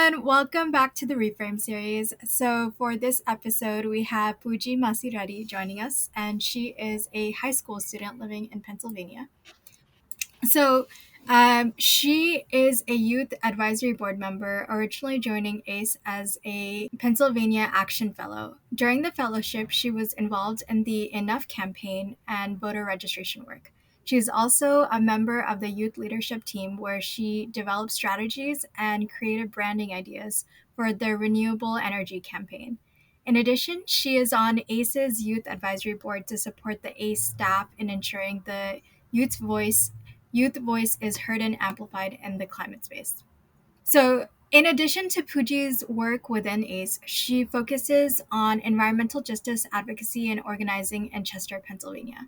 everyone, welcome back to the Reframe series. So, for this episode, we have Puji Masireddy joining us, and she is a high school student living in Pennsylvania. She is a youth advisory board member, originally joining ACE as a Pennsylvania Action Fellow. During the fellowship, she was involved in the Enough campaign and voter registration work. She is also a member of the youth leadership team where she developed strategies and creative branding ideas for the renewable energy campaign. In addition, she is on ACE's youth advisory board to support the ACE staff in ensuring the youth voice youth voice is heard and amplified in the climate space. So, in addition to Puji's work within ACE, she focuses on environmental justice advocacy and organizing in Chester, Pennsylvania.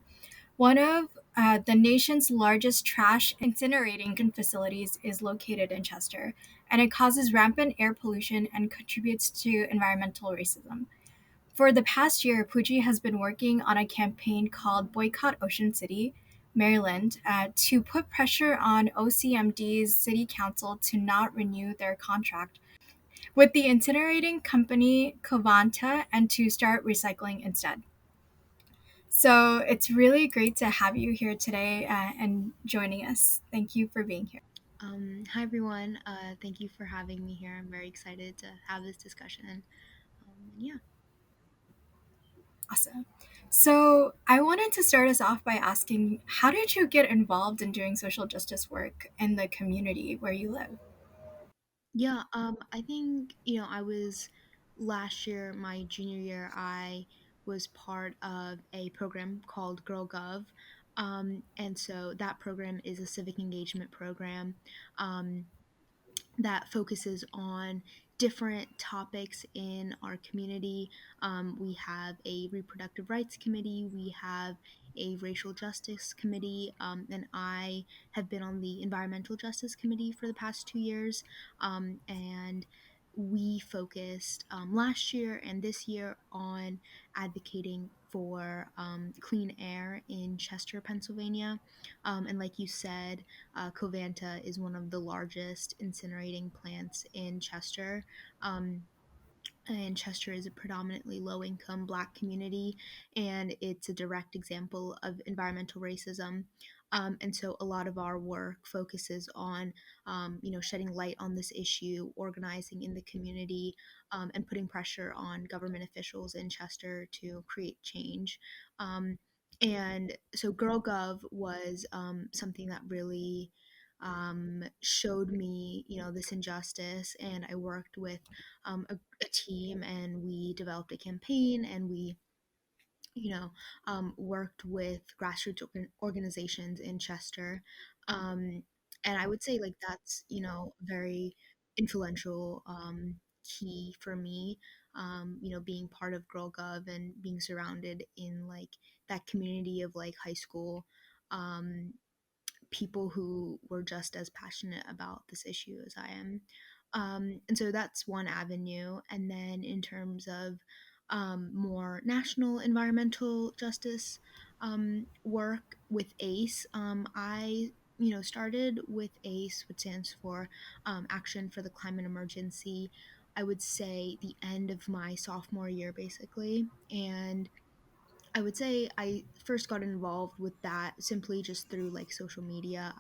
One of the nation's largest trash incinerating facilities is located in Chester, and it causes rampant air pollution and contributes to environmental racism. For the past year, Puji has been working on a campaign called Boycott Ocean City, Maryland, to put pressure on OCMD's city council to not renew their contract with the incinerating company Covanta and to start recycling instead. So it's really great to have you here today and joining us. Thank you for being here. Hi everyone. Thank you for having me here. I'm very excited to have this discussion. Yeah. Awesome. So I wanted to start us off by asking, how did you get involved in doing social justice work in the community where you live? Yeah. I think, I was last year, my junior year, I was part of a program called Girl Gov. And so that program is a civic engagement program. Um, that focuses on different topics in our community. We have a reproductive rights committee, we have a racial justice committee, and I have been on the environmental justice committee for the past 2 years. And we focused last year and this year on advocating for clean air in Chester, Pennsylvania. And like you said, Covanta is one of the largest incinerating plants in Chester. And Chester is a predominantly low income Black community, and it's a direct example of environmental racism. And so a lot of our work focuses on, shedding light on this issue, organizing in the community, and putting pressure on government officials in Chester to create change. And so Girl Gov was something that really showed me, this injustice, and I worked with a team, and we developed a campaign, and we worked with grassroots organizations in Chester. And I would say like that's, very influential, key for me, being part of Girl Gov and being surrounded in like that community of like high school um, people who were just as passionate about this issue as I am. And so that's one avenue. And then in terms of more national environmental justice work with ACE, I started with ACE, which stands for Action for the Climate Emergency. I would say the end of my sophomore year, basically, and I would say I first got involved with that simply just through like social media.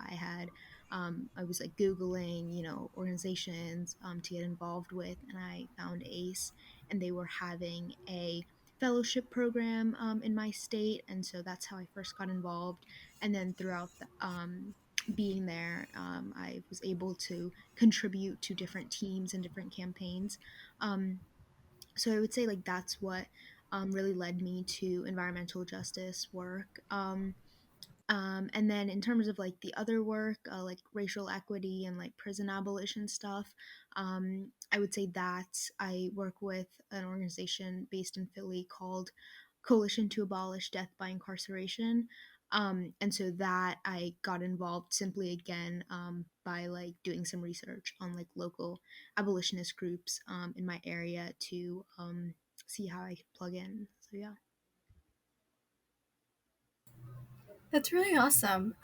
I was like Googling, organizations to get involved with, and I found ACE, and they were having a fellowship program in my state. And so that's how I first got involved. And then throughout being there, I was able to contribute to different teams and different campaigns. So I would say like that's what really led me to environmental justice work. And then in terms of like the other work, like racial equity and like prison abolition stuff, I would say that I work with an organization based in Philly called Coalition to Abolish Death by Incarceration. And so that I got involved simply again by like doing some research on like local abolitionist groups in my area to see how I could plug in. So yeah. That's really awesome.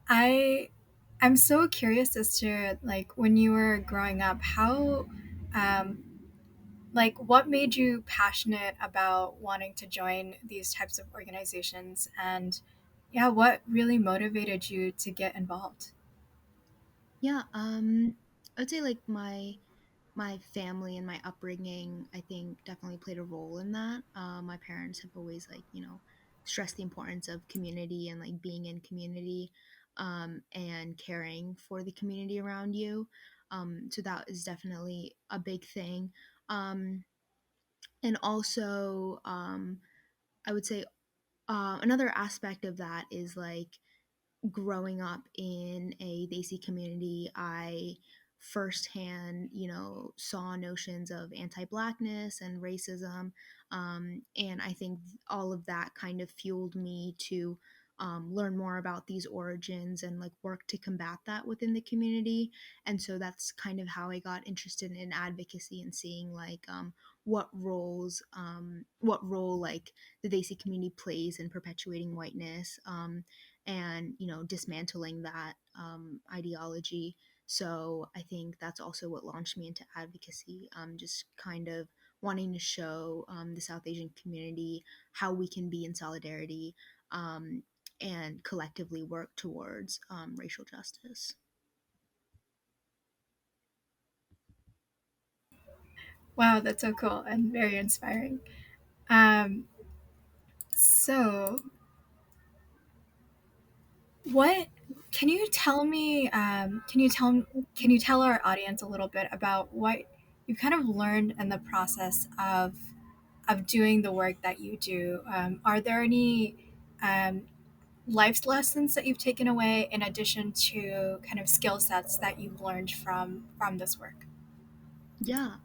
I I'm so curious as to like when you were growing up, how um, like what made you passionate about wanting to join these types of organizations, and yeah, what really motivated you to get involved? Yeah, I would say like my family and my upbringing, I think, definitely played a role in that. My parents have always like stressed the importance of community and like being in community, and caring for the community around you. So that is definitely a big thing. Um, and also, I would say another aspect of that is like growing up in a Desi community, I firsthand, saw notions of anti-blackness and racism, and I think all of that kind of fueled me to learn more about these origins and like work to combat that within the community. And so that's kind of how I got interested in advocacy and seeing like what role like the Desi community plays in perpetuating whiteness. And dismantling that ideology. So I think that's also what launched me into advocacy, just kind of wanting to show the South Asian community how we can be in solidarity, um, and collectively work towards racial justice. Wow, that's so cool and very inspiring. Um, so what can you tell me? Can you tell our audience a little bit about what you kind of learned in the process of doing the work that you do? Are there any life lessons that you've taken away in addition to kind of skill sets that you've learned from this work? Yeah.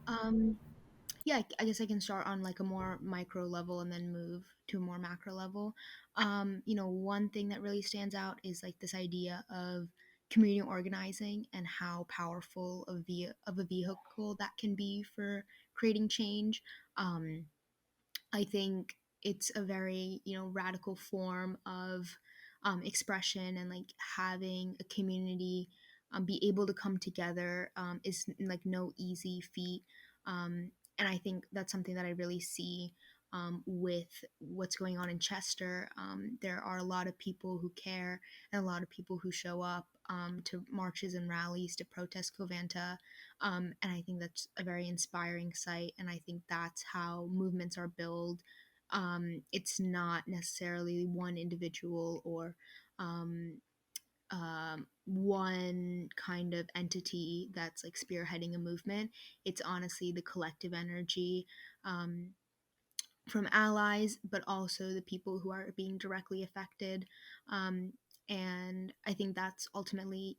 Yeah, I guess I can start on like a more micro level and then move to a more macro level. One thing that really stands out is like this idea of community organizing and how powerful of a vehicle that can be for creating change. I think it's a very, radical form of expression, and like having a community be able to come together is like no easy feat. And I think that's something that I really see with what's going on in Chester. There are a lot of people who care and a lot of people who show up to marches and rallies to protest Covanta, and I think that's a very inspiring sight. And I think that's how movements are built. It's not necessarily one individual or um, one kind of entity that's like spearheading a movement. It's honestly the collective energy. Um, from allies, but also the people who are being directly affected. Um, and I think that's ultimately,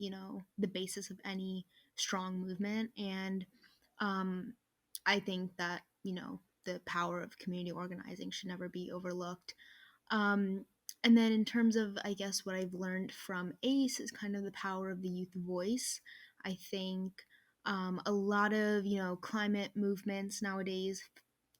the basis of any strong movement. And um, I think that, the power of community organizing should never be overlooked. Um, and then in terms of, I guess, what I've learned from ACE is kind of the power of the youth voice. I think a lot of, climate movements nowadays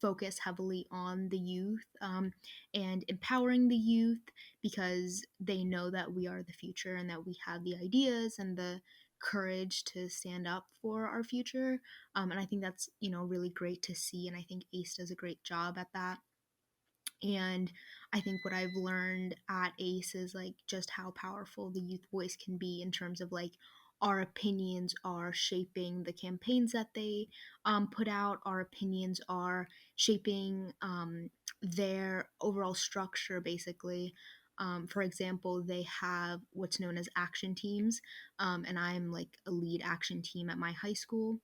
focus heavily on the youth, and empowering the youth because they know that we are the future and that we have the ideas and the courage to stand up for our future. And I think that's, really great to see. And I think ACE does a great job at that. And I think what I've learned at ACE is like just how powerful the youth voice can be in terms of like our opinions are shaping the campaigns that they put out. Our opinions are shaping their overall structure, basically. For example, they have what's known as action teams, and I'm like a lead action team at my high school.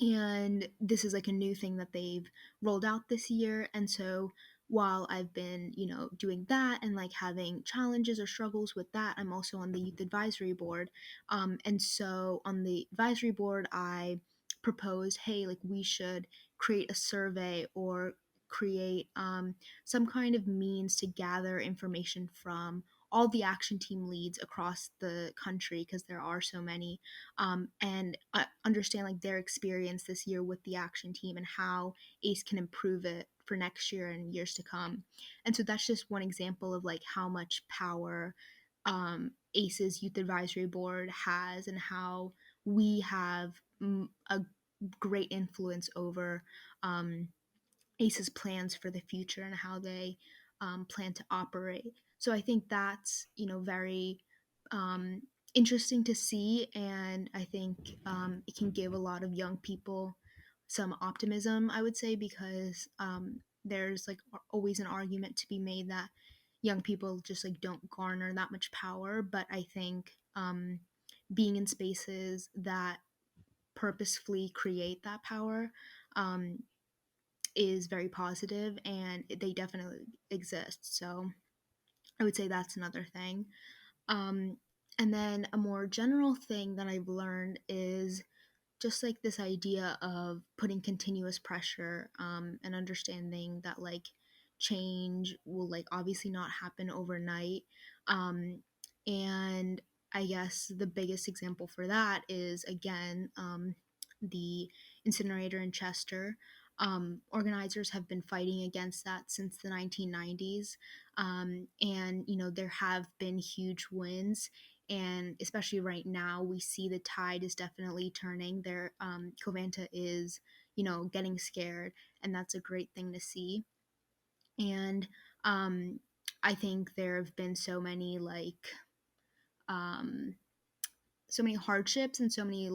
And this is like a new thing that they've rolled out this year. And so while I've been, doing that and like having challenges or struggles with that, I'm also on the youth advisory board. And so on the advisory board, I proposed, hey, like we should create a survey or create some kind of means to gather information from all the action team leads across the country, because there are so many, and understand like their experience this year with the action team and how ACE can improve it for next year and years to come. And so that's just one example of like how much power ACE's Youth Advisory Board has, and how we have a great influence over ACE's plans for the future and how they plan to operate. So I think that's, very um, interesting to see, and I think it can give a lot of young people some optimism, I would say, because there's like always an argument to be made that young people just like don't garner that much power. But I think being in spaces that purposefully create that power um, is very positive, and they definitely exist. So I would say that's another thing. Um, and then a more general thing that I've learned is just like this idea of putting continuous pressure, and understanding that like change will like obviously not happen overnight. um, and I guess the biggest example for that is again the incinerator in Chester. Organizers have been fighting against that since the 1990s, and there have been huge wins, and especially right now we see the tide is definitely turning there. Covanta is getting scared, and that's a great thing to see. And I think there have been um, so many hardships and so many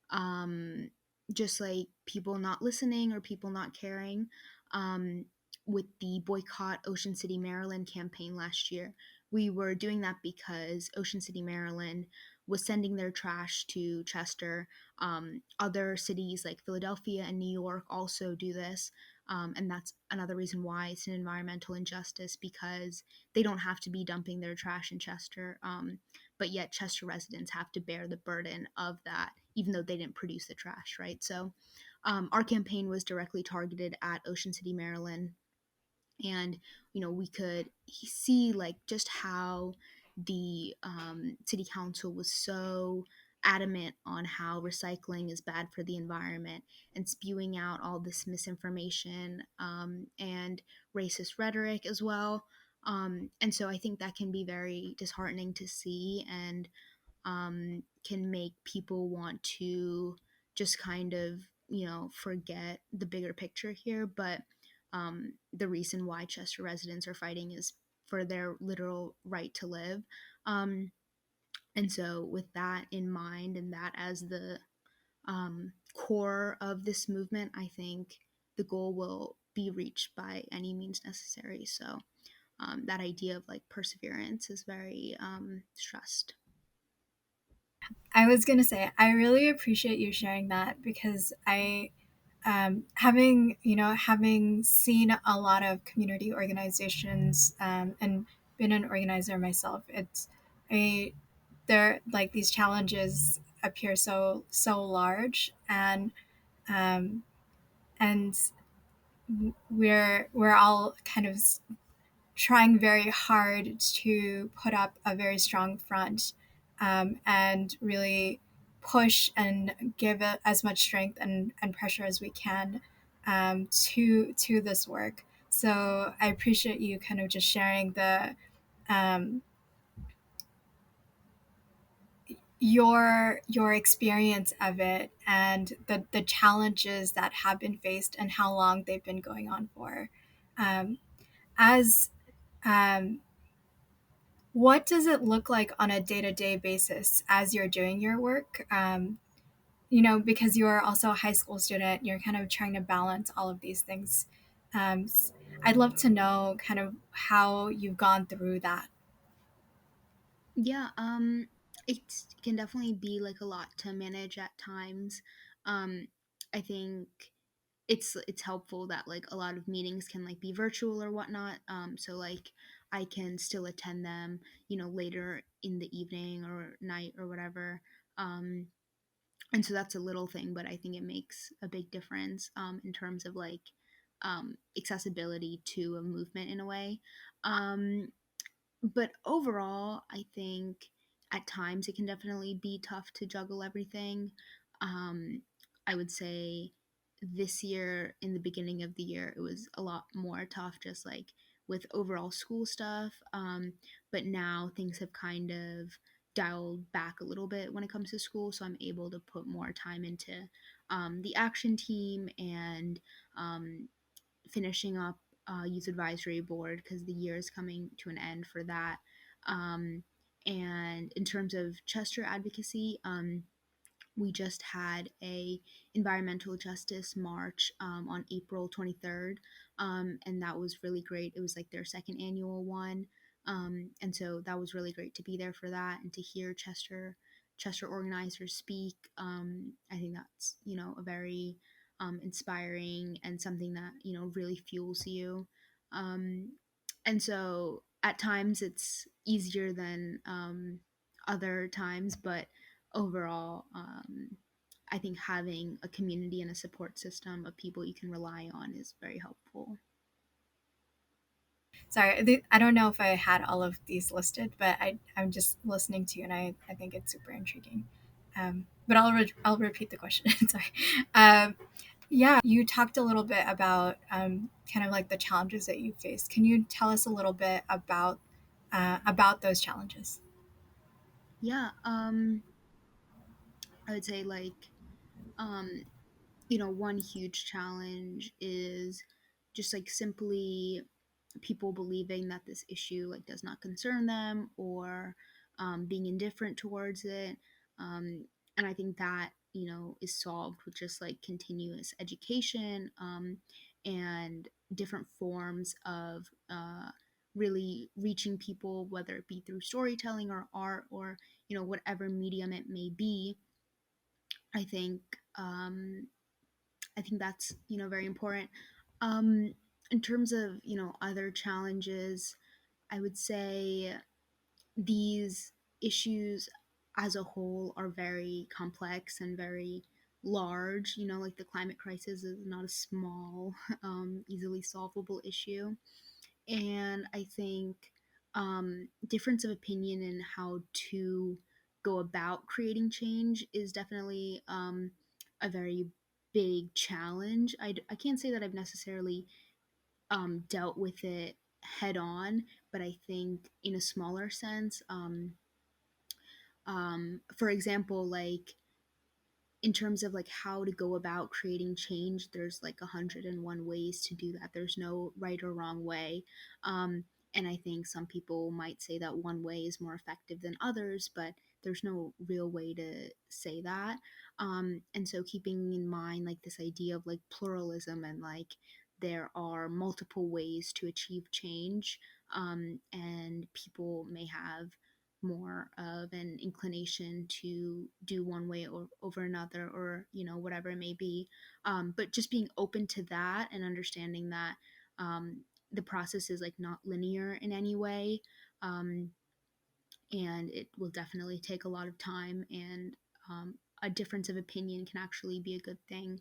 um, just like people not listening or people not caring, um, with the Boycott Ocean City, Maryland campaign last year. We were doing that because Ocean City, Maryland was sending their trash to Chester. Other cities like Philadelphia and New York also do this. And that's another reason why it's an environmental injustice, because they don't have to be dumping their trash in Chester. But yet Chester residents have to bear the burden of that, even though they didn't produce the trash, right? So our campaign was directly targeted at Ocean City, Maryland, and we could see like just how the city council was so adamant on how recycling is bad for the environment, and spewing out all this misinformation, and racist rhetoric as well. And so I think that can be very disheartening to see, and can make people want to just kind of, forget the bigger picture here. But the reason why Chester residents are fighting is for their literal right to live. And so, with that in mind, and that as the core of this movement, I think the goal will be reached by any means necessary. So, that idea of like perseverance is very stressed. I was gonna say I really appreciate you sharing that because having seen a lot of community organizations and been an organizer myself, it's a there like these challenges appear so large, um, and we're all kind of trying very hard to put up a very strong front, and really push and give it as much strength and pressure as we can, to this work. So I appreciate you kind of just sharing um, your experience of it and the challenges that have been faced and how long they've been going on for. Um, as um, What does it look like on a day to day basis as you're doing your work? Because you're also a high school student, you're kind of trying to balance all of these things. Um, I'd love to know kind of how you've gone through that. Yeah, it can definitely be like a lot to manage at times. Um, I think it's helpful that like a lot of meetings can like be virtual or whatnot. So like I can still attend them, later in the evening or night or whatever. Um, and so that's a little thing, but I think it makes a big difference in terms of like accessibility to a movement in a way. Um, but overall, I think at times it can definitely be tough to juggle everything. Um, I would say this year, in the beginning of the year, it was a lot more tough, just like with overall school stuff. But now things have kind of dialed back a little bit when it comes to school, so I'm able to put more time into the action team and um, finishing up youth advisory board because the year is coming to an end for that. Um, and in terms of Chester advocacy, we just had a environmental justice march on April 23rd, and that was really great. It was like their second annual one, and so that was really great to be there for that and to hear Chester organizers speak. I think that's a very inspiring and something that really fuels you. Um, and so at times it's easier than other times, but overall, I think having a community and a support system of people you can rely on is very helpful. Sorry, I don't know if I had all of these listed, but I'm just listening to you, and I think it's super intriguing. But I'll repeat the question. Sorry. Um, yeah, you talked a little bit about kind of like the challenges that you faced. Can you tell us a little bit about those challenges? Yeah, I would say like um, one huge challenge is just like simply people believing that this issue like does not concern them or being indifferent towards it. Um, and I think that is solved with just like continuous education and different forms of really reaching people, whether it be through storytelling or art or whatever medium it may be. I think um, I think that's very important. Um, in terms of other challenges, I would say these issues as a whole are very complex and very large. Like the climate crisis is not a small, easily solvable issue. And I think difference of opinion in how to go about creating change is definitely a very big challenge. I can't say that I've necessarily dealt with it head on, but I think in a smaller sense, for example, like in terms of like how to go about creating change, there's like 101 ways to do that. There's no right or wrong way. And I think some people might say that one way is more effective than others, but there's no real way to say that. And so keeping in mind like this idea of like pluralism and like there are multiple ways to achieve change, and people may have more of an inclination to do one way or over another, or whatever it may be, but just being open to that and understanding that the process is like not linear in any way, um, and it will definitely take a lot of time, and a difference of opinion can actually be a good thing,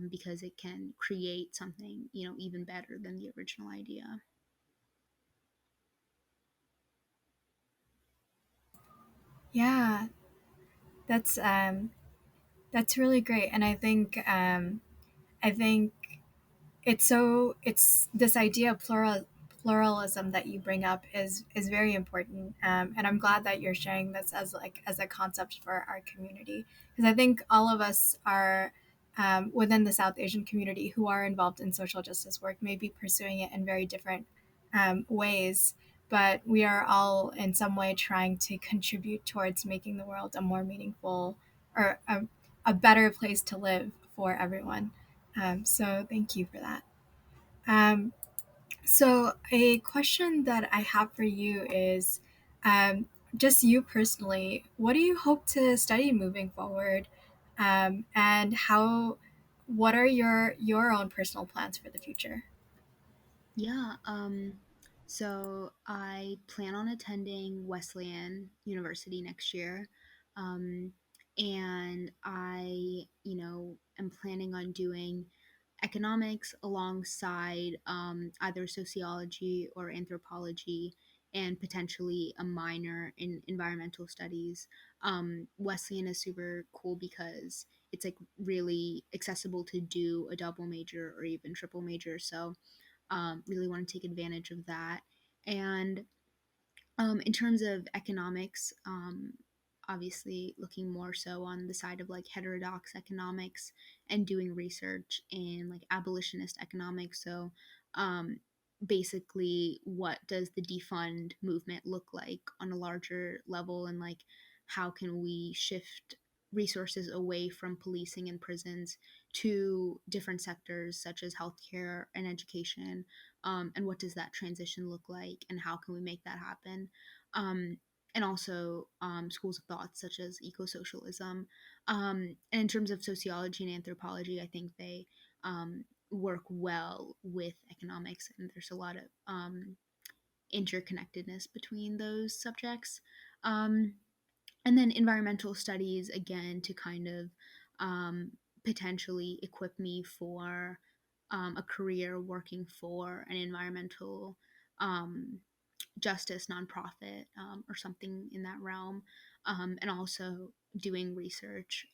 because it can create something even better than the original idea. Yeah, that's that's really great, and I think it's this idea of pluralism that you bring up is very important, and I'm glad that you're sharing this as like as a concept for our community, because I think all of us are within the South Asian community who are involved in social justice work may be pursuing it in very different ways, but we are all in some way trying to contribute towards making the world a more meaningful or a better place to live for everyone. So thank you for that. Um, so a question that I have for you is, um, just you personally, what do you hope to study moving forward, and how? What are your own personal plans for the future? Yeah, so I plan on attending Wesleyan University next year. Um, and I, am planning on doing economics alongside either sociology or anthropology and potentially a minor in environmental studies. Wesleyan is super cool because it's like really accessible to do a double major or even triple major. So really want to take advantage of that. And in terms of economics, obviously looking more so on the side of like heterodox economics and doing research in like abolitionist economics. So, um, basically, what does the defund movement look like on a larger level, and like how can we shift resources away from policing and prisons to different sectors such as healthcare and education, and what does that transition look like, and how can we make that happen? um, and also schools of thought such as eco-socialism. And in terms of sociology and anthropology, I think they work well with economics, and there's a lot of interconnectedness between those subjects. Um, and then environmental studies, again, to kind of um, potentially equip me for a career working for an environmental um, justice nonprofit, or something in that realm, and also doing research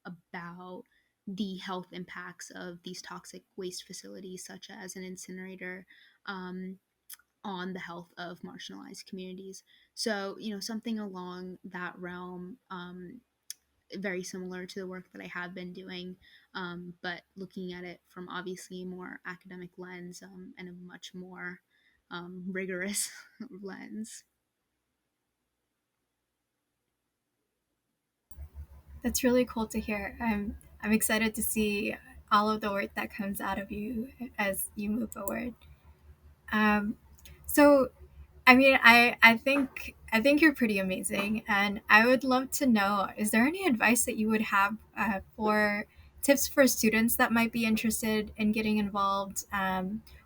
about the health impacts of these toxic waste facilities, such as an incinerator, um, on the health of marginalized communities. So, something along that realm, very similar to the work that I have been doing, but looking at it from obviously a more academic lens, and a much more rigorous lens. That's really cool to hear. I'm excited to see all of the work that comes out of you as you move forward. Um, so I mean, I think you're pretty amazing, and I would love to know: is there any advice that you would have for tips for students that might be interested in getting involved,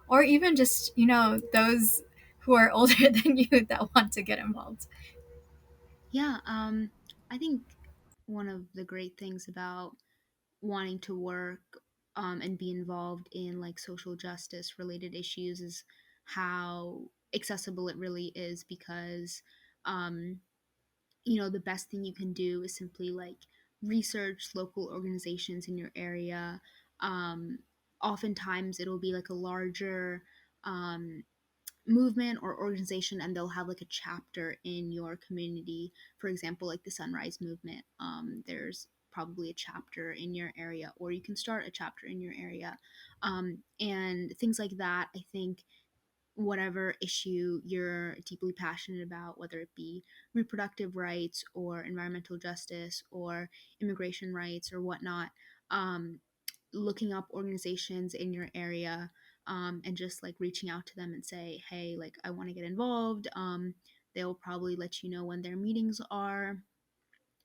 or even just those who are older than you that want to get involved? Yeah, I think one of the great things about wanting to work, and be involved in like social justice related issues is how accessible it really is, because um, the best thing you can do is simply like research local organizations in your area. Um, Oftentimes it'll be like a larger um, movement or organization, and they'll have like a chapter in your community. For example, like the Sunrise Movement, there's probably a chapter in your area, or you can start a chapter in your area, and things like that. I think whatever issue you're deeply passionate about, whether it be reproductive rights or environmental justice or immigration rights or whatnot, um, looking up organizations in your area, and just like reaching out to them and say, hey, like I want to get involved. They'll probably let you know when their meetings are,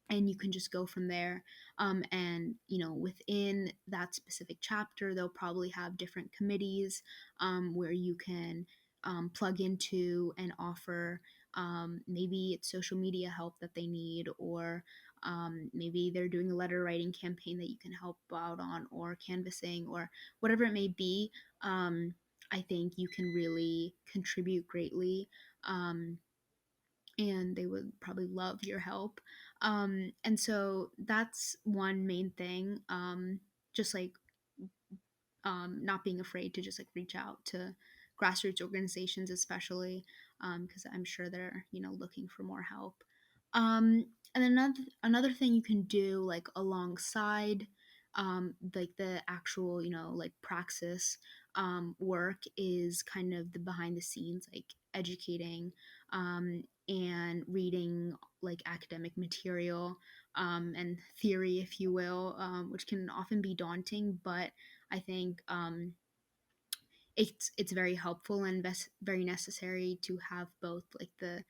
and you can just go from there. And within that specific chapter, they'll probably have different committees, where you can plug into and offer, maybe it's social media help that they need, or maybe they're doing a letter writing campaign that you can help out on, or canvassing, or whatever it may be. I think you can really contribute greatly, and they would probably love your help. And so that's one main thing. Just like not being afraid to just like reach out to grassroots organizations, especially because I'm sure they're looking for more help. And another thing you can do like alongside like the actual like praxis work is kind of the behind the scenes, like educating and reading like academic material, and theory, if you will, which can often be daunting, but I think it's very helpful and very necessary to have both like the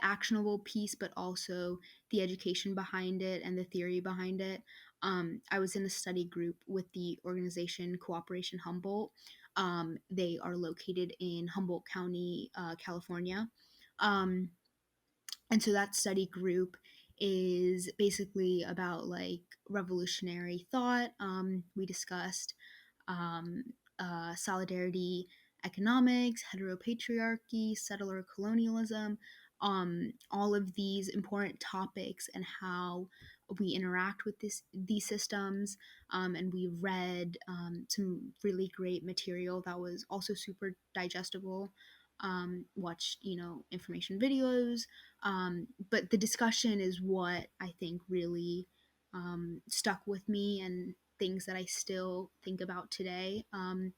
actionable piece, but also the education behind it and the theory behind it. I was in a study group with the organization Cooperation Humboldt. They are located in Humboldt County, California. Um, and so that study group is basically about like revolutionary thought. We discussed um, solidarity economics, heteropatriarchy, settler colonialism, all of these important topics, and how we interact with these systems, and we read some really great material that was also super digestible. Watched, information videos, but the discussion is what I think really stuck with me, and things that I still think about today. And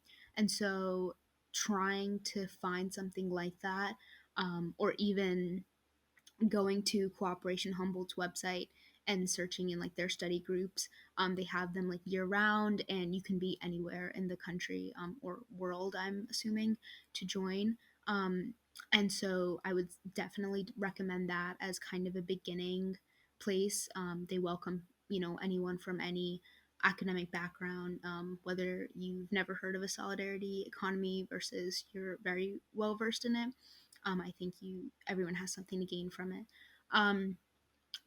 so trying to find something like that, or even going to Cooperation Humboldt's website and searching in like their study groups. They have them like year round, and you can be anywhere in the country, or world, I'm assuming, to join. And so I would definitely recommend that as kind of a beginning place. They welcome, anyone from any academic background, whether you've never heard of a solidarity economy versus you're very well versed in it. I think everyone has something to gain from it. Um,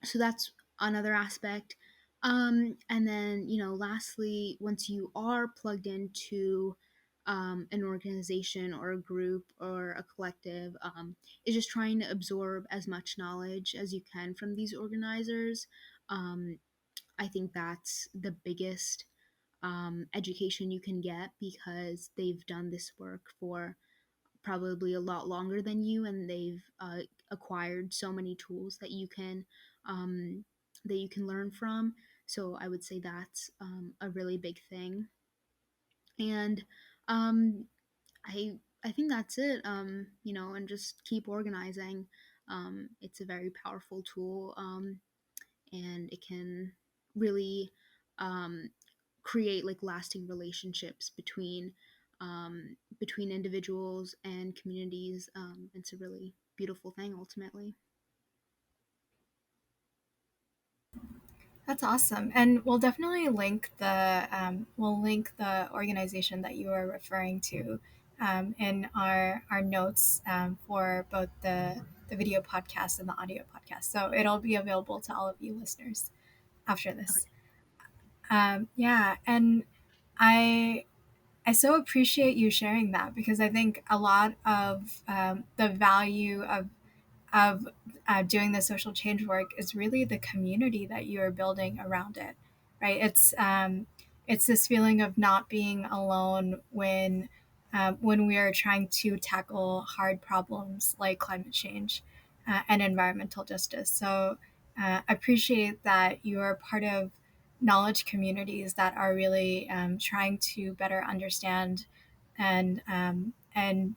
so that's another aspect. And then, lastly, once you are plugged into an organization or a group or a collective, is just trying to absorb as much knowledge as you can from these organizers. Um, I think that's the biggest education you can get, because they've done this work for probably a lot longer than you, and they've acquired so many tools um, that you can learn from. So I would say that's a really big thing. And um, I think that's it. And just keep organizing. It's a very powerful tool, and it can really um, create like lasting relationships between individuals and communities. It's a really beautiful thing ultimately. That's awesome, and we'll link the organization that you are referring to in our notes for both the video podcast and the audio podcast. So it'll be available to all of you listeners after this. Okay. Yeah, and I I so appreciate you sharing that, because I think a lot of the value of doing the social change work is really the community that you are building around it, right? It's this feeling of not being alone when we are trying to tackle hard problems like climate change and environmental justice. So I appreciate that you are part of knowledge communities that are really trying to better understand and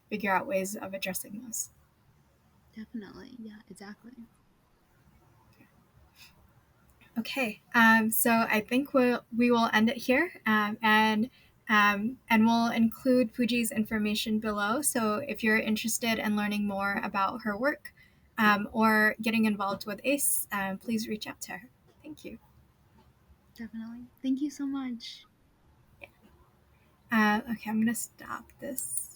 figure out ways of addressing those. Definitely. Yeah, exactly. Okay, so I think we will end it here, and we'll include Puji's information below. So if you're interested in learning more about her work or getting involved with ACE, please reach out to her. Thank you. Definitely. Thank you so much. Okay, I'm gonna stop this.